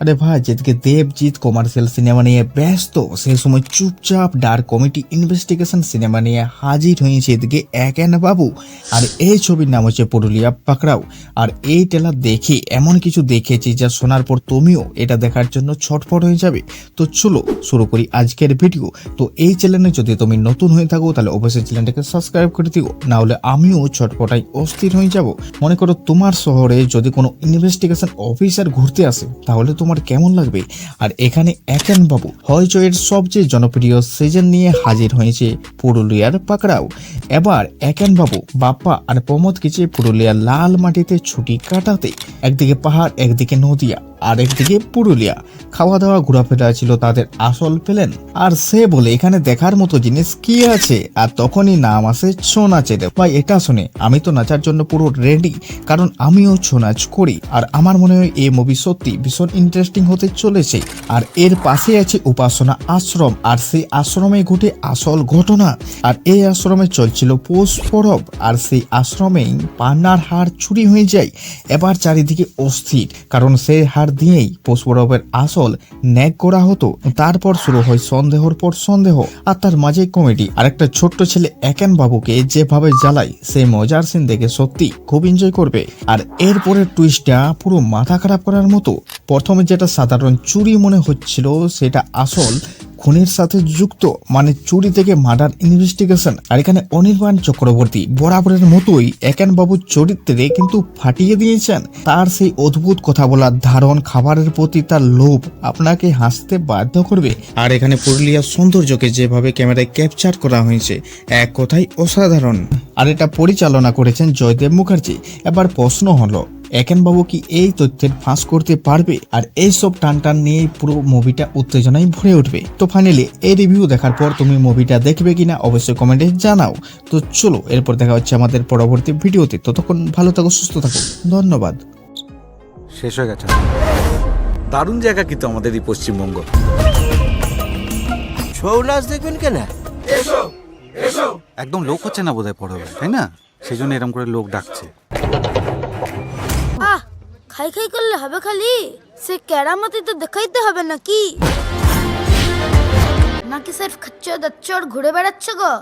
আরে ভাই, যেদিকে দেবজিৎ কমার্শিয়াল সিনেমা নিয়ে ব্যস্ত, সেই সময় চুপচাপ ডার্ক কমেডি ইনভেস্টিগেশন সিনেমা নিয়ে হাজির হয়েছে এদিকে একেন বাবু। আর এই ছবির নাম হচ্ছে পুরুলিয়া পাকড়াও। আর এই ট্রেলার দেখে এমন কিছু দেখেছি যা শোনার পর তুমিও এটা দেখার জন্য ছটফট হয়ে যাবে। তো চলো শুরু করি আজকের ভিডিও। তো এই চ্যানেলে যদি তুমি নতুন হয়ে থাকো তাহলে অবশ্যই চ্যানেলটাকে সাবস্ক্রাইব করে দিও, না হলে আমিও ছটফটাই অস্থির হয়ে যাব। মনে করো তোমার শহরে যদি কোনো ইনভেস্টিগেশন অফিসার ঘুরতে আসে তাহলে তোমার কেমন লাগবে। আর এখানে একেন বাবু হইচইয়ের সবচেয়ে জনপ্রিয় সিজন নিয়ে হাজির হয়েছে পুরুলিয়ার পাকড়াও। এবার একেন বাবু বাপ্পা আর প্রমোদ কিছু পুরুলিয়ার লাল মাটিতে ছুটি কাটাতে, একদিকে পাহাড় একদিকে নদিয়া আর একদিকে পুরুলিয়া। খাওয়া দাওয়া ঘোরাফেরা ছিল তাদের আসল প্ল্যান। আর সে বলে এখানে দেখার মতো জিনিস কি আছে, আর তখনই নাম আসে ছৌ নাচের। ভাই এটা শুনে আমি তো নাচার জন্য পুরো রেডি, কারণ আমিও ছৌ নাচ করি। আর আমার মনে হয় এই মুভি সত্যি ভীষণ ইন্টারেস্টিং হতে চলেছে। আর এর পাশে আছে উপাসনা আশ্রম, আর সেই আশ্রমে ঘটে আসল ঘটনা। আর এই আশ্রমে চলছিল পৌষ পরব, আর সেই আশ্রমেই পান্নার হার চুরি হয়ে যায়। এবার চারিদিকে অস্থির, কারণ সেই হার দিয়েই পৌষ পরবের আসল ন্যাক করা হতো। তারপর শুরু হয় সন্দেহর পর সন্দেহ, আর তার মাঝে কমেডি। আর একটা ছোট্ট ছেলে একেন বাবুকে যেভাবে জ্বালায় সেই মজার সিন দেখে সত্যি খুব এনজয় করবে। আর এরপরের টুইস্টটা পুরো মাথা খারাপ করার মতো। প্রথমে যেটা সাধারণ চুরি মনে হচ্ছিল সেটা আসল খুনের সাথে যুক্ত, মানে চুরি থেকে মার্ডার ইনভেস্টিগেশন। আর এখানে অনির্বাণ চক্রবর্তী বরাবরের মতোই একেন বাবুর চরিত্রে কিন্তু ফাটিয়ে দিয়েছেন। তার সেই অদ্ভুত কথা বলার ধারণ, খাবারের প্রতি তার লোভ আপনাকে হাসতে বাধ্য করবে। আর এখানে পুরুলিয়ার সৌন্দর্যকে যেভাবে ক্যামেরায় ক্যাপচার করা হয়েছে এক কথাই অসাধারণ। আর এটা পরিচালনা করেছেন জয়দেব মুখার্জি। এবার প্রশ্ন হলো একেন বাবু কি এই তথ্যের ফাঁস করতে পারবে? আর এইসব টান নিয়ে পুরো মুভিটা উত্তেজনায় ভরে উঠবে। তো ফাইনালি এই রিভিউ দেখার পর তুমি মুভিটা দেখবে কিনা অবশ্যই কমেন্টে জানাও। তো চলো এরপর দেখা হচ্ছে আমাদের পরবর্তী ভিডিওতে। ততক্ষণ ভালো থাকো, সুস্থ থাকো, ধন্যবাদ। শেষ হয়ে গেছে। দারুণ জায়গা কিন্তু আমাদের এই পশ্চিমবঙ্গ। ছৌ নাচ দেখবেন কেন? একদম লোক হচ্ছে না বোধহয় পড়বে, তাই না? সেই জন্য এরকম করে লোক ডাকছে। খাই খাই করলে হবে খালি? সে কেরামতি তো দেখাইতে হবে নাকি? নাকি সির্ফ খচ্চর দচ্চর ঘুরে বেড়াচ্ছ গো?